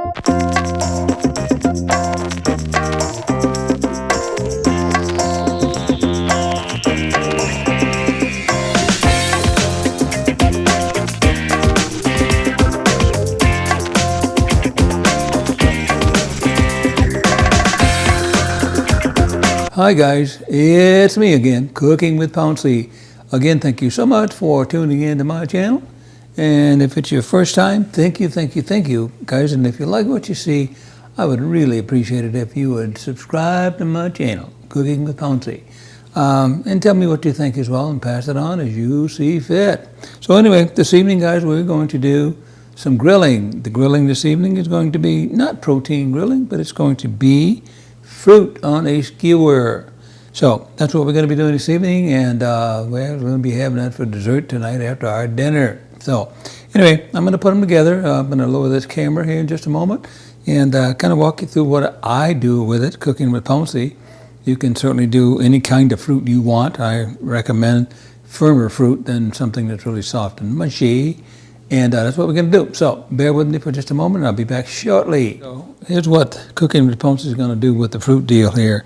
Hi guys, it's me again, Cooking with Pouncy. Again, thank you so much for tuning in to my channel. And if it's your first time, thank you guys. And if you like what you see, I would really appreciate it if you would subscribe to my channel, Cooking with Pouncy. And tell me what you think as well and pass it on as you see fit. So anyway, this evening guys, we're going to do some grilling. The grilling this evening is going to be not protein grilling, but it's going to be fruit on a skewer. So that's what we're going to be doing this evening, and we're going to be having that for dessert tonight after our dinner. So anyway, I'm going to put them together. I'm going to lower this camera here in just a moment and kind of walk you through what I do with it, Cooking with Pouncy. You can certainly do any kind of fruit you want. I recommend firmer fruit than something that's really soft and mushy. And that's what we're going to do. So bear with me for just a moment. I'll be back shortly. So here's what Cooking with Pouncy is going to do with the fruit deal here.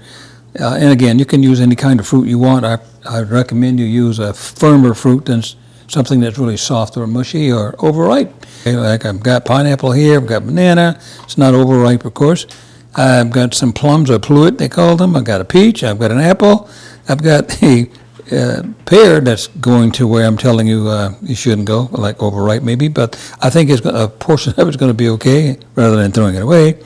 And again, you can use any kind of fruit you want. I recommend you use a firmer fruit than something that's really soft or mushy or overripe. Like I've got pineapple here. I've got banana. It's not overripe, of course. I've got some plums or pluet, they call them. I've got a peach. I've got an apple. I've got a pear that's going to where I'm telling you you shouldn't go, like overripe maybe, but I think a portion of it's going to be okay rather than throwing it away.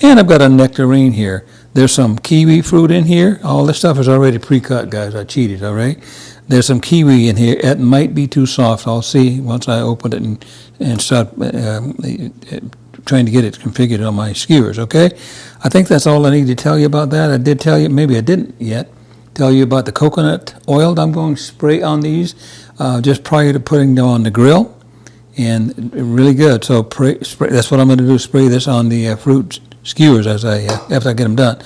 And I've got a nectarine here. There's some kiwi fruit in here. All this stuff is already pre-cut, guys. I cheated, all right? There's some kiwi in here. It might be too soft. I'll see once I open it and start trying to get it configured on my skewers, okay? I think that's all I need to tell you about that. I did tell you, maybe I didn't yet, tell you about the coconut oil that I'm going to spray on these just prior to putting them on the grill, and really good. So spray, that's what I'm going to do, spray this on the fruit skewers after I get them done.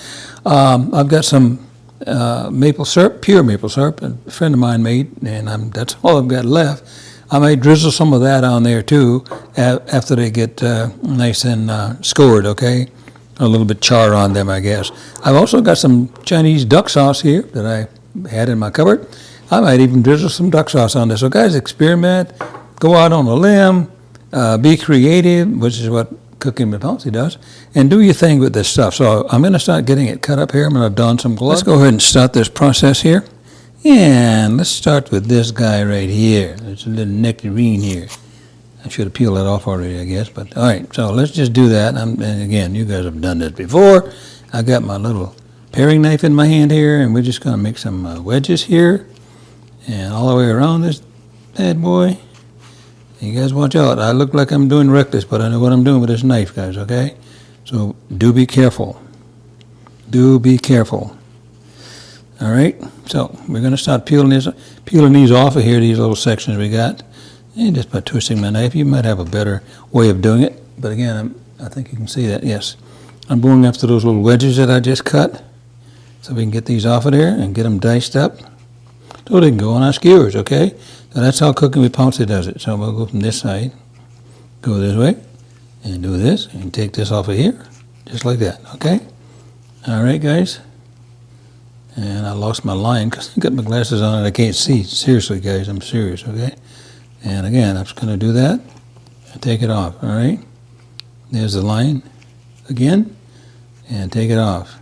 I've got some maple syrup, pure maple syrup, a friend of mine made, and that's all I've got left. I may drizzle some of that on there too after they get nice and scored, okay? A little bit char on them, I guess. I've also got some Chinese duck sauce here that I had in my cupboard. I might even drizzle some duck sauce on this. So guys, experiment, go out on a limb, be creative, which is what Cooking with Pouncy does, and do your thing with this stuff. So I'm going to start getting it cut up here. I'm going to don some gloves. Let's go ahead and start this process here. And let's start with this guy right here. There's a little nectarine here. I should have peeled that off already, I guess. But all right, so let's just do that. And again, you guys have done this before. I got my little paring knife in my hand here, and we're just going to make some wedges here, and all the way around this bad boy. You guys watch out. I look like I'm doing reckless, but I know what I'm doing with this knife, guys. Okay, so do be careful. Do be careful. All right, so we're going to start peeling these off of here. These little sections we got. And just by twisting my knife, you might have a better way of doing it. But again, I think you can see that, yes. I'm going after those little wedges that I just cut so we can get these off of there and get them diced up so they can go on our skewers, okay? So that's how Cooking with Pouncy does it. So we'll go from this side, go this way, and do this, and take this off of here, just like that, okay? All right, guys. And I lost my line because I got my glasses on and I can't see. Seriously, guys, I'm serious, okay? And again, I'm just going to do that and take it off, all right? There's the line again, and take it off.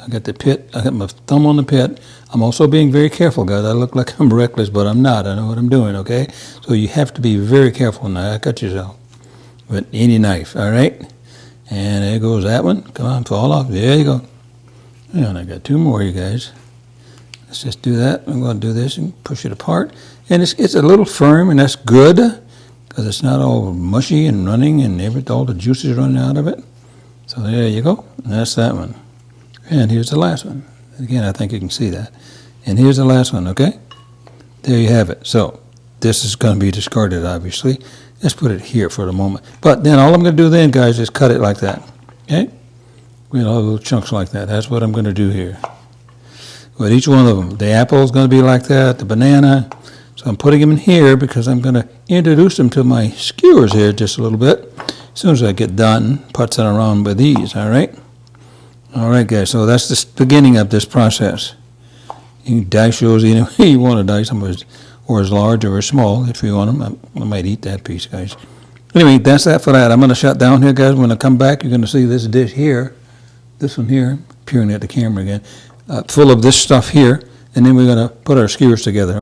I got the pit. I got my thumb on the pit. I'm also being very careful, guys. I look like I'm reckless, but I'm not. I know what I'm doing, okay? So you have to be very careful now. Cut yourself with any knife, all right? And there goes that one. Come on, fall off. There you go. And I got two more, you guys. Let's just do that. I'm going to do this and push it apart. And it's a little firm, and that's good because it's not all mushy and running and all the juice is running out of it. So there you go. And that's that one. And here's the last one. Again, I think you can see that. And here's the last one, okay? There you have it. So this is going to be discarded, obviously. Let's put it here for the moment. But then all I'm going to do then, guys, is cut it like that, okay? With all little chunks like that. That's what I'm going to do here. With each one of them. The apple is going to be like that, the banana. So I'm putting them in here because I'm going to introduce them to my skewers here just a little bit. as soon as I get done putzing around with these, all right? All right, guys, so that's the beginning of this process. You can dice those any way you want to dice them, or as large or as small if you want them. I might eat that piece, guys. Anyway, that's that for that. I'm going to shut down here, guys. When I come back, you're going to see this dish here, this one here, peering at the camera again, full of this stuff here, and then we're going to put our skewers together.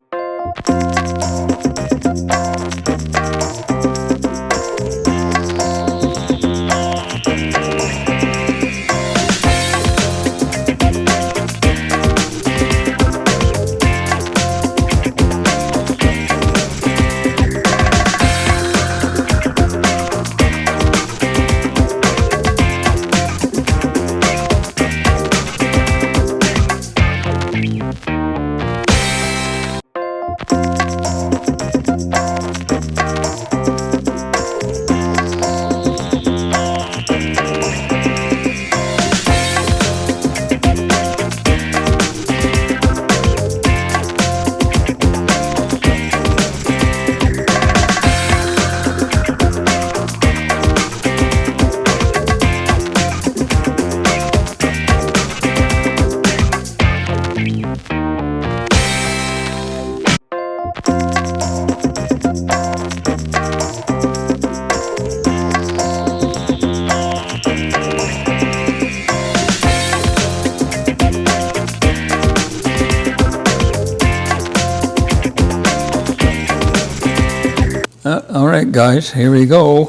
All right, guys, here we go.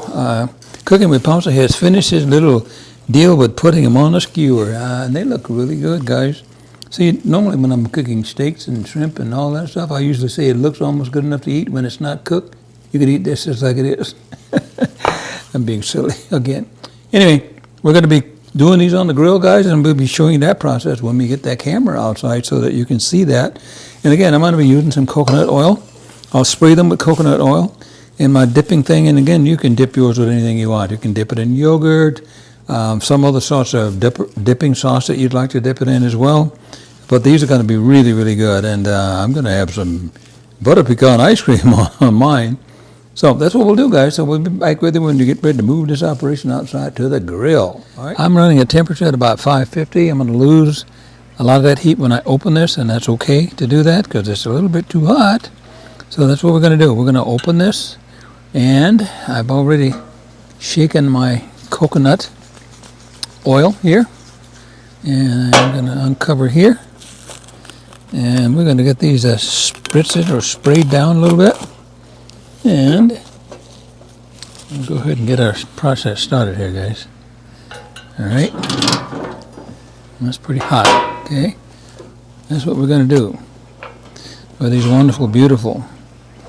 Cooking with Pouncy has finished his little deal with putting them on a skewer. And they look really good, guys. See, normally when I'm cooking steaks and shrimp and all that stuff, I usually say it looks almost good enough to eat. When it's not cooked, you can eat this just like it is. I'm being silly again. Anyway, we're going to be doing these on the grill, guys, and we'll be showing you that process when we get that camera outside so that you can see that. And again, I'm going to be using some coconut oil. I'll spray them with coconut oil in my dipping thing, and again, you can dip yours with anything you want. You can dip it in yogurt, some other sorts of dipping sauce that you'd like to dip it in as well. But these are going to be really, really good, and I'm going to have some butter pecan ice cream on mine. So that's what we'll do, guys. So we'll be back with you when you get ready to move this operation outside to the grill. All right. I'm running a temperature at about 550. I'm going to lose a lot of that heat when I open this, and that's okay to do that because it's a little bit too hot. So that's what we're going to do. We're going to open this. And I've already shaken my coconut oil here. And I'm going to uncover here. And we're going to get these spritzed or sprayed down a little bit. And we'll go ahead and get our process started here, guys. All right. That's pretty hot, okay? That's what we're going to do with these wonderful, beautiful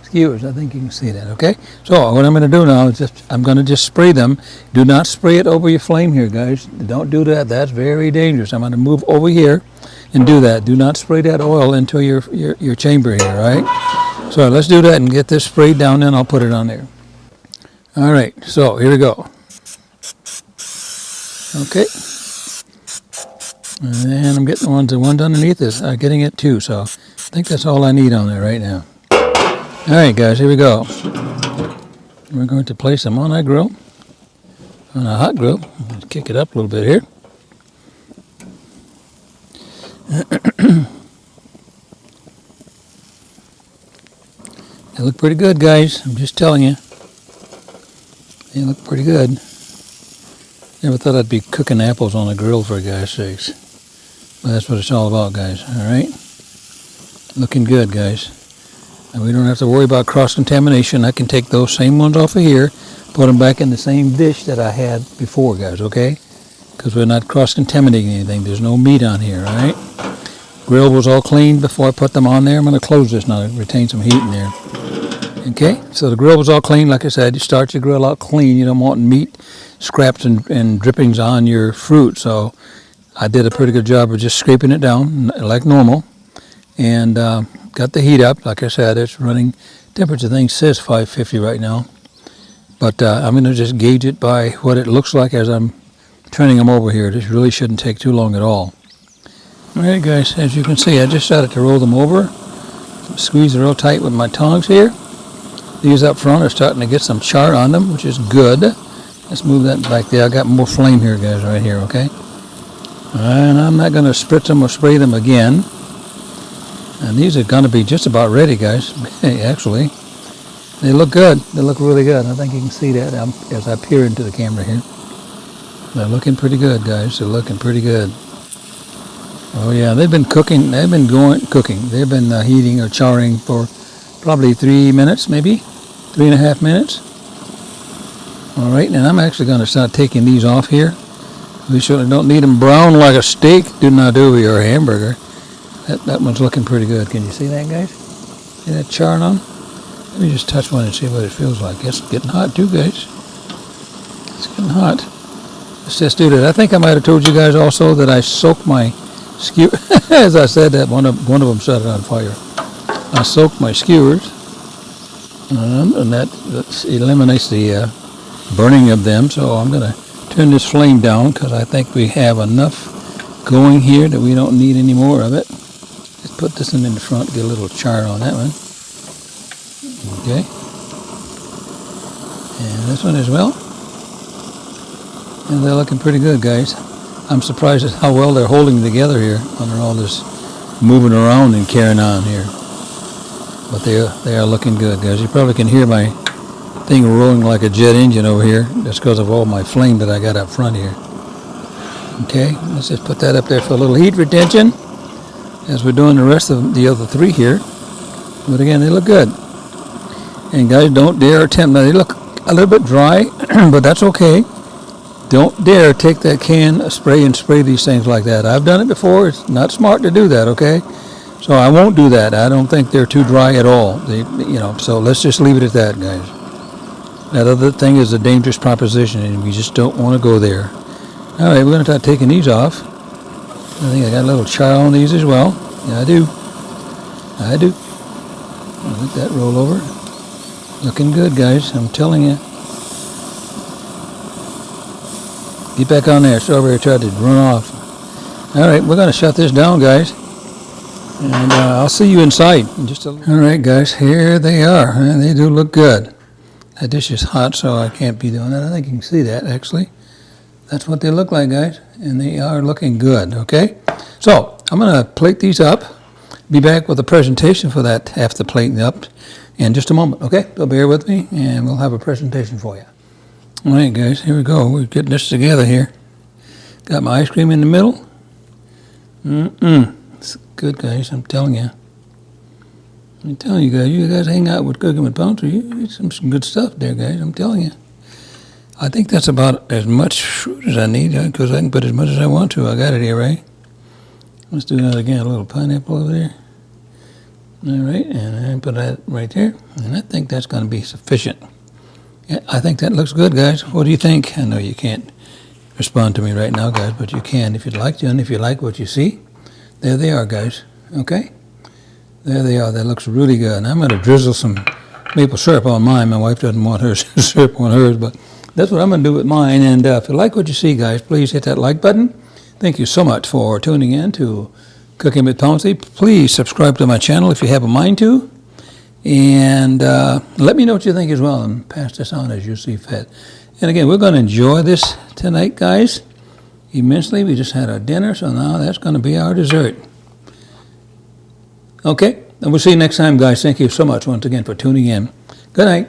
skewers. I think you can see that, okay? So what I'm going to do now is I'm going to just spray them. Do not spray it over your flame here, guys. Don't do that. That's very dangerous. I'm going to move over here and do that. Do not spray that oil into your chamber here, all right? So let's do that and get this sprayed down, then I'll put it on there. All right, so here we go. Okay. And I'm getting the ones underneath is getting it too, so I think that's all I need on there right now. All right, guys, here we go. We're going to place them on our grill, on a hot grill. Let's kick it up a little bit here. They look pretty good, guys. I'm just telling you. They look pretty good. Never thought I'd be cooking apples on a grill, for God's sakes. But that's what it's all about, guys. All right? Looking good, guys. And we don't have to worry about cross-contamination. I can take those same ones off of here, put them back in the same dish that I had before, guys, okay? Because we're not cross-contaminating anything. There's no meat on here, all right? Grill was all cleaned before I put them on there. I'm going to close this now to retain some heat in there. Okay, so the grill was all clean. Like I said, you start your grill out clean. You don't want meat scraps and drippings on your fruit. So I did a pretty good job of just scraping it down like normal. And got the heat up. Like I said, it's running temperature thing says 550 right now. But I'm going to just gauge it by what it looks like as I'm turning them over here. This really shouldn't take too long at all. All right, guys, as you can see, I just started to roll them over. Squeeze it real tight with my tongs here. These up front are starting to get some char on them, which is good. Let's move that back there. I got more flame here, guys, right here, okay? And I'm not going to spritz them or spray them again. And these are going to be just about ready, guys. Actually, they look good. They look really good. I think you can see that as I peer into the camera here. They're looking pretty good, guys. They're looking pretty good. Oh yeah, they've been cooking. They've been cooking. They've been heating or charring for probably 3 minutes, maybe 3.5 minutes. All right, and I'm actually going to start taking these off here. We certainly don't need them brown like a steak. Do not do your hamburger. That one's looking pretty good. Can you see that, guys? See that charring on? Let me just touch one and see what it feels like. It's getting hot too, guys. It's getting hot. Let's just do that. I think I might have told you guys also that I soaked my skewer. As I said that, one of them set it on fire. I soaked my skewers, and that eliminates the burning of them. So I'm going to turn this flame down because I think we have enough going here that we don't need any more of it. Let's put this one in the front, get a little char on that one. Okay. And this one as well. And they're looking pretty good, guys. I'm surprised at how well they're holding together here under all this moving around and carrying on here. But they are looking good, guys. You probably can hear my thing rolling like a jet engine over here. That's because of all my flame that I got up front here. Okay, let's just put that up there for a little heat retention as we're doing the rest of the other three here. But again, they look good. And guys, don't dare attempt. Now they look a little bit dry, but that's okay. Don't dare take that can spray and spray these things like that. I've done it before. It's not smart to do that, okay? So I won't do that. I don't think they're too dry at all. So let's just leave it at that, guys. That other thing is a dangerous proposition, and we just don't want to go there. All right, we're going to start taking these off. I think I got a little char on these as well. Yeah, I do. I'll let that roll over. Looking good, guys. I'm telling you. Get back on there. Strawberry tried to run off. All right, we're going to shut this down, guys. And I'll see you inside in just a little. All right, guys, here they are. And they do look good. That dish is hot, so I can't be doing that. I think you can see that, actually. That's what they look like, guys. And they are looking good, okay? So I'm going to plate these up. Be back with a presentation for that, half the plate up, in just a moment, okay? So bear with me, and we'll have a presentation for you. All right, guys, here we go. We're getting this together here. Got my ice cream in the middle. It's good, guys, I'm telling you. I'm telling you guys hang out with Cooking with Pouncy. You get some good stuff there, guys, I'm telling you. I think that's about as much fruit as I need, because I can put as much as I want to. I got it here, right? Let's do that again, a little pineapple over there. All right, and I put that right there. And I think that's going to be sufficient. Yeah, I think that looks good, guys. What do you think? I know you can't respond to me right now, guys, but you can if you'd like to, and if you like what you see. There they are, guys, okay? There they are. That looks really good. And I'm going to drizzle some maple syrup on mine. My wife doesn't want her syrup on hers, but that's what I'm going to do with mine. And if you like what you see, guys, please hit that like button. Thank you so much for tuning in to Cooking with Pouncy. Please subscribe to my channel if you have a mind to. And let me know what you think as well, and pass this on as you see fit. And again, we're going to enjoy this tonight, guys, immensely. We just had our dinner, so now that's going to be our dessert. Okay, and we'll see you next time, guys. Thank you so much once again for tuning in. Good night.